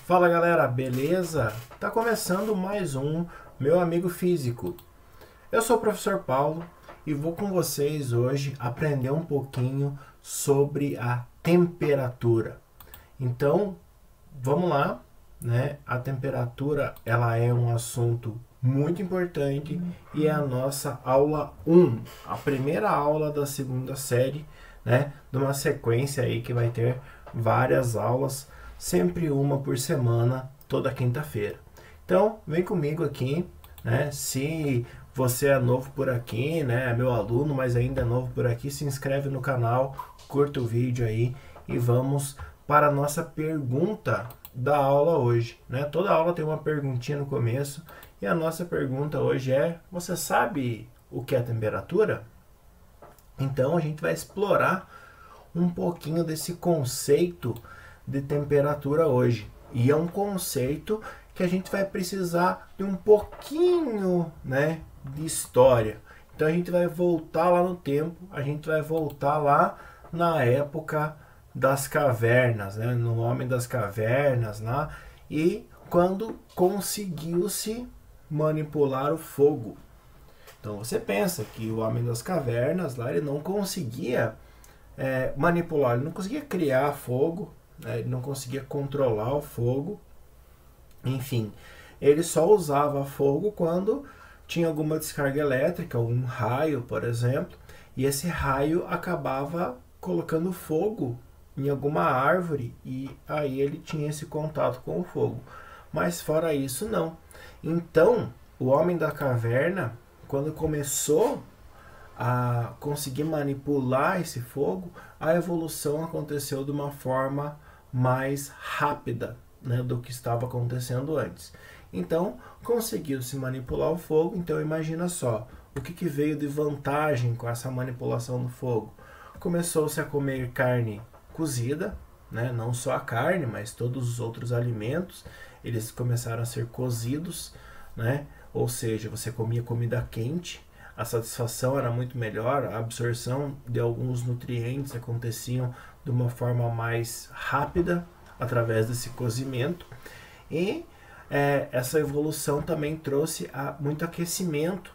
Fala galera, beleza? Tá começando mais um Meu Amigo Físico. Eu sou o professor Paulo e vou com vocês hoje aprender um pouquinho sobre a temperatura. Então, vamos lá, né? A temperatura, ela é um assunto muito importante e é a nossa aula 1, a primeira aula da segunda série, né? De uma sequência aí que vai ter várias aulas, sempre uma por semana, toda quinta-feira. Então, vem comigo aqui, né? Se você é novo por aqui, né? É meu aluno, mas ainda é novo por aqui, se inscreve no canal, curta o vídeo aí e vamos para a nossa pergunta da aula hoje, né? Toda aula tem uma perguntinha no começo e a nossa pergunta hoje é: você sabe o que é temperatura? Então a gente vai explorar um pouquinho desse conceito de temperatura hoje. E é um conceito que a gente vai precisar de um pouquinho, né, de história. Então a gente vai voltar lá no tempo, a gente vai voltar lá na época das cavernas, né, no Homem das Cavernas lá, e quando conseguiu-se manipular o fogo. Então você pensa que o Homem das Cavernas lá, ele não conseguia manipular, ele não conseguia criar fogo, né, ele não conseguia controlar o fogo, enfim, ele só usava fogo quando tinha alguma descarga elétrica, um raio, por exemplo, e esse raio acabava colocando fogo em alguma árvore e aí ele tinha esse contato com o fogo. Mas fora isso, não. Então, o Homem da Caverna, quando começou a conseguir manipular esse fogo, a evolução aconteceu de uma forma mais rápida, né, do que estava acontecendo antes. Então, conseguiu-se manipular o fogo. Então, imagina só, o que veio de vantagem com essa manipulação do fogo? Começou-se a comer carne cozida, né, não só a carne, mas todos os outros alimentos, eles começaram a ser cozidos, né, ou seja, você comia comida quente, a satisfação era muito melhor, a absorção de alguns nutrientes aconteciam de uma forma mais rápida através desse cozimento. E essa evolução também trouxe muito aquecimento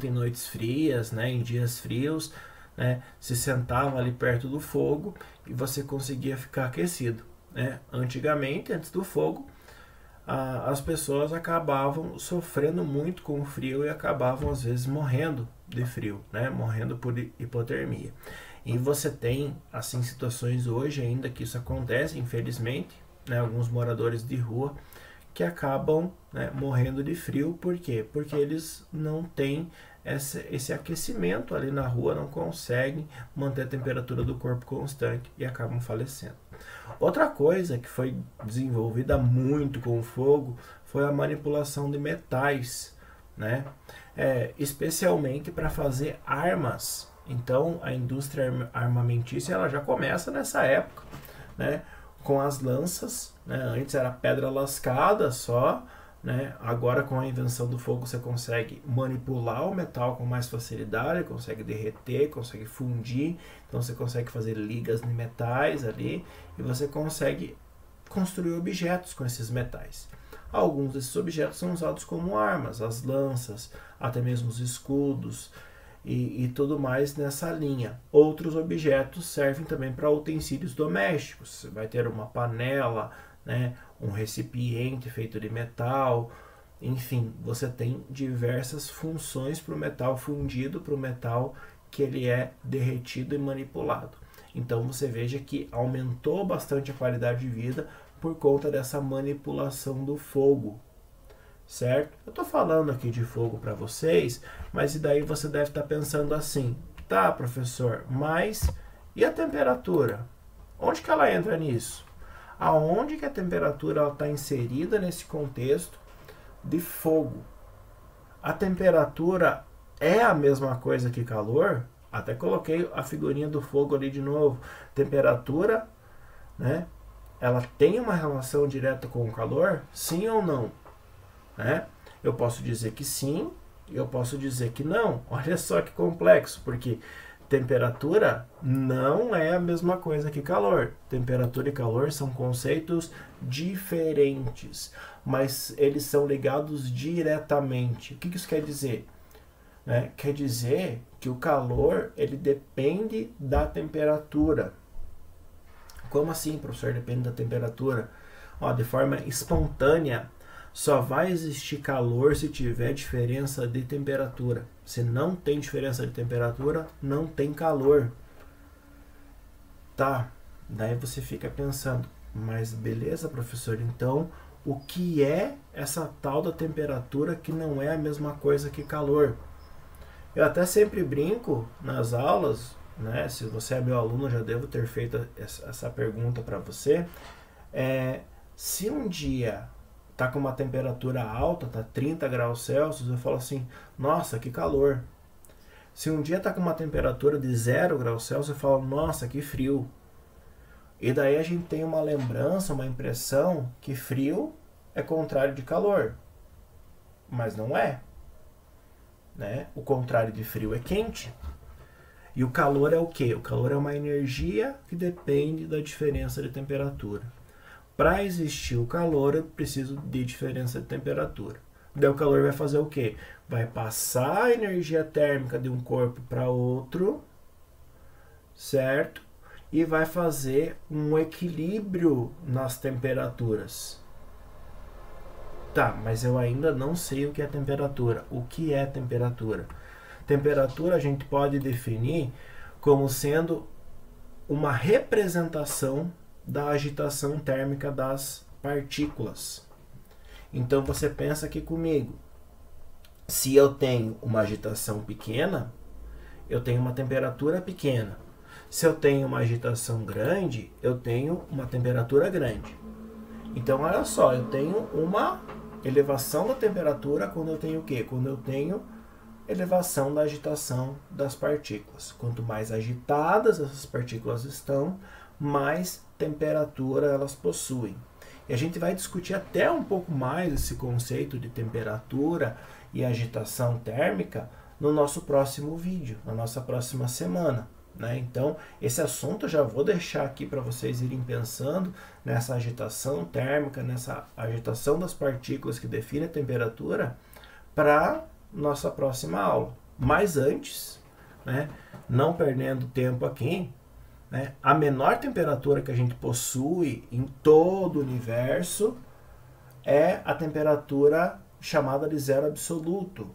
em noites frias, né, em dias frios, né, se sentava ali perto do fogo e você conseguia ficar aquecido, né. Antigamente, antes do fogo, as pessoas acabavam sofrendo muito com o frio e acabavam às vezes morrendo de frio, né, morrendo por hipotermia. E você tem assim situações hoje ainda que isso acontece, infelizmente, né, alguns moradores de rua que acabam, né, morrendo de frio. Por quê? Porque eles não têm esse aquecimento ali na rua, não conseguem manter a temperatura do corpo constante e acabam falecendo. Outra coisa que foi desenvolvida muito com o fogo foi a manipulação de metais, né? Especialmente para fazer armas. Então a indústria armamentícia ela já começa nessa época, né? Com as lanças, né? Antes era pedra lascada só, né? Agora com a invenção do fogo você consegue manipular o metal com mais facilidade, consegue derreter, consegue fundir, então você consegue fazer ligas de metais ali e você consegue construir objetos com esses metais. Alguns desses objetos são usados como armas, as lanças, até mesmo os escudos e tudo mais nessa linha. Outros objetos servem também para utensílios domésticos. Você vai ter uma panela, né, um recipiente feito de metal, enfim, você tem diversas funções para o metal fundido, para o metal que ele é derretido e manipulado. Então você veja que aumentou bastante a qualidade de vida por conta dessa manipulação do fogo, certo? Eu estou falando aqui de fogo para vocês, mas e daí você deve estar pensando assim: tá, professor, mas e a temperatura? Onde que ela entra nisso? Aonde que a temperatura está inserida nesse contexto de fogo? A temperatura é a mesma coisa que calor? Até coloquei a figurinha do fogo ali de novo. Temperatura, né? Ela tem uma relação direta com o calor? Sim ou não? Né? Eu posso dizer que sim, eu posso dizer que não. Olha só que complexo, porque temperatura não é a mesma coisa que calor. Temperatura e calor são conceitos diferentes, mas eles são ligados diretamente. O que isso quer dizer? Quer dizer que o calor ele depende da temperatura. Como assim, professor? Depende da temperatura? De forma espontânea, só vai existir calor se tiver diferença de temperatura. Se não tem diferença de temperatura, não tem calor. Tá, daí você fica pensando, mas beleza, professor, então o que é essa tal da temperatura que não é a mesma coisa que calor? Eu até sempre brinco nas aulas, né? Se você é meu aluno, eu já devo ter feito essa pergunta para você. Se um dia tá com uma temperatura alta, tá 30 graus Celsius, eu falo assim, nossa, que calor. Se um dia tá com uma temperatura de 0 graus Celsius, eu falo, nossa, que frio. E daí a gente tem uma lembrança, uma impressão que frio é contrário de calor. Mas não é. O contrário de frio é quente. E o calor é o quê? O calor é uma energia que depende da diferença de temperatura. Para existir o calor, eu preciso de diferença de temperatura. Daí o calor vai fazer o quê? Vai passar a energia térmica de um corpo para outro, certo? E vai fazer um equilíbrio nas temperaturas. Tá, mas eu ainda não sei o que é temperatura. O que é temperatura? Temperatura a gente pode definir como sendo uma representação da agitação térmica das partículas. Então você pensa aqui comigo, se eu tenho uma agitação pequena, eu tenho uma temperatura pequena. Se eu tenho uma agitação grande, eu tenho uma temperatura grande. Então olha só, eu tenho uma elevação da temperatura quando eu tenho o quê? Quando eu tenho elevação da agitação das partículas. Quanto mais agitadas essas partículas estão, mais temperatura elas possuem. E a gente vai discutir até um pouco mais esse conceito de temperatura e agitação térmica no nosso próximo vídeo, na nossa próxima semana. Então, esse assunto eu já vou deixar aqui para vocês irem pensando nessa agitação térmica, nessa agitação das partículas que define a temperatura para nossa próxima aula. Mas antes, não perdendo tempo aqui, a menor temperatura que a gente possui em todo o universo é a temperatura chamada de zero absoluto,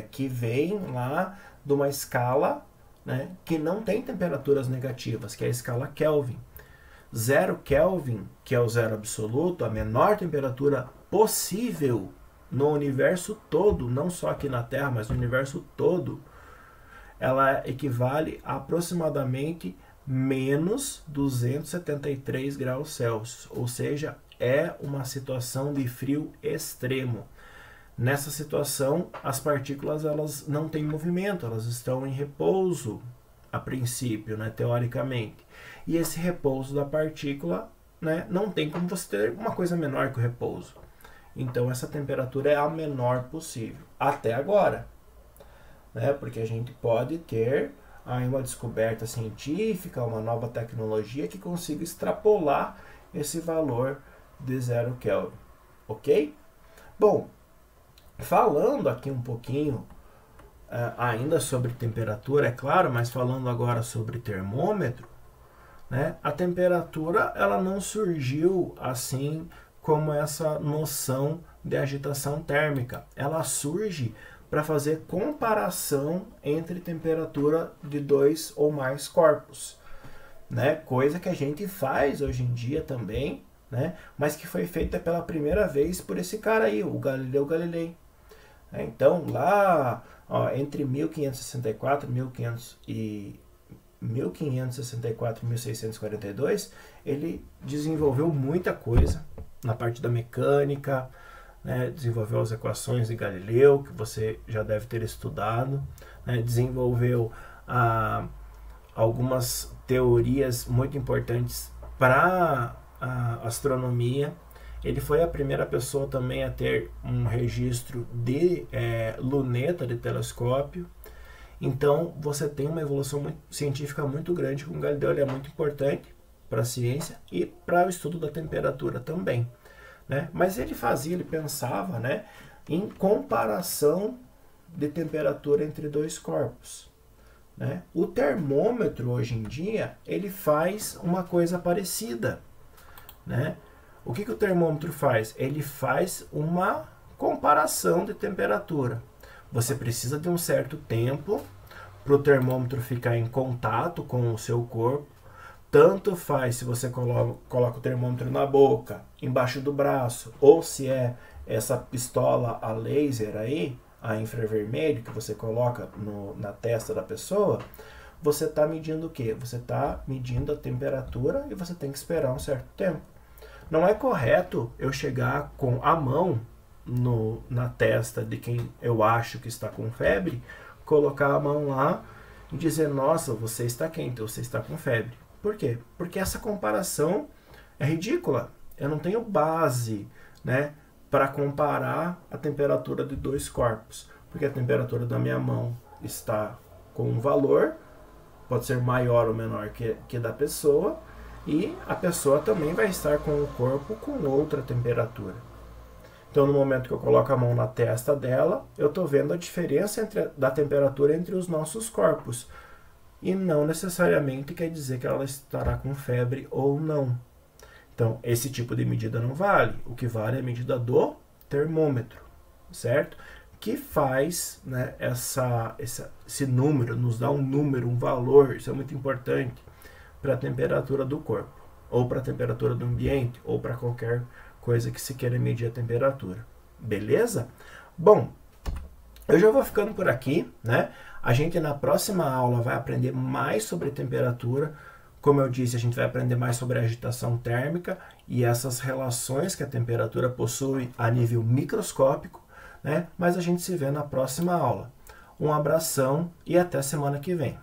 que vem lá de uma escala que não tem temperaturas negativas, que é a escala Kelvin. 0 Kelvin, que é o zero absoluto, a menor temperatura possível no universo todo, não só aqui na Terra, mas no universo todo, ela equivale a aproximadamente menos 273 graus Celsius, ou seja, é uma situação de frio extremo. Nessa situação, as partículas elas não têm movimento, elas estão em repouso, a princípio, teoricamente. E esse repouso da partícula, não tem como você ter uma coisa menor que o repouso. Então, essa temperatura é a menor possível, até agora. Porque a gente pode ter aí uma descoberta científica, uma nova tecnologia que consiga extrapolar esse valor de 0 Kelvin. Ok? Bom, falando aqui um pouquinho ainda sobre temperatura, é claro, mas falando agora sobre termômetro, a temperatura ela não surgiu assim como essa noção de agitação térmica. Ela surge para fazer comparação entre temperatura de dois ou mais corpos, coisa que a gente faz hoje em dia também, mas que foi feita pela primeira vez por esse cara aí, o Galileu Galilei. Então, lá entre 1564 e 1642, ele desenvolveu muita coisa na parte da mecânica, desenvolveu as equações de Galileu, que você já deve ter estudado, desenvolveu algumas teorias muito importantes para a astronomia. Ele foi a primeira pessoa também a ter um registro de luneta de telescópio. Então, você tem uma evolução científica muito grande, com o Galileu ele é muito importante para a ciência e para o estudo da temperatura também, né? Mas ele pensava, né, em comparação de temperatura entre dois corpos, né? O termômetro, hoje em dia, ele faz uma coisa parecida, né? O que o termômetro faz? Ele faz uma comparação de temperatura. Você precisa de um certo tempo para o termômetro ficar em contato com o seu corpo. Tanto faz se você coloca o termômetro na boca, embaixo do braço, ou se é essa pistola a laser aí, a infravermelho, que você coloca na testa da pessoa, você está medindo o quê? Você está medindo a temperatura e você tem que esperar um certo tempo. Não é correto eu chegar com a mão na testa de quem eu acho que está com febre, colocar a mão lá e dizer, nossa, você está quente, você está com febre. Por quê? Porque essa comparação é ridícula. Eu não tenho base, né, para comparar a temperatura de dois corpos. Porque a temperatura da minha mão está com um valor, pode ser maior ou menor que da pessoa, e a pessoa também vai estar com o corpo com outra temperatura. Então, no momento que eu coloco a mão na testa dela, eu estou vendo a diferença da temperatura entre os nossos corpos. E não necessariamente quer dizer que ela estará com febre ou não. Então, esse tipo de medida não vale. O que vale é a medida do termômetro, certo? Que faz, né, esse número, nos dá um número, um valor, isso é muito importante, para a temperatura do corpo, ou para a temperatura do ambiente, ou para qualquer coisa que se queira medir a temperatura. Beleza? Bom, eu já vou ficando por aqui, né? A gente na próxima aula vai aprender mais sobre temperatura. Como eu disse, a gente vai aprender mais sobre a agitação térmica e essas relações que a temperatura possui a nível microscópico, né? Mas a gente se vê na próxima aula. Um abração e até semana que vem.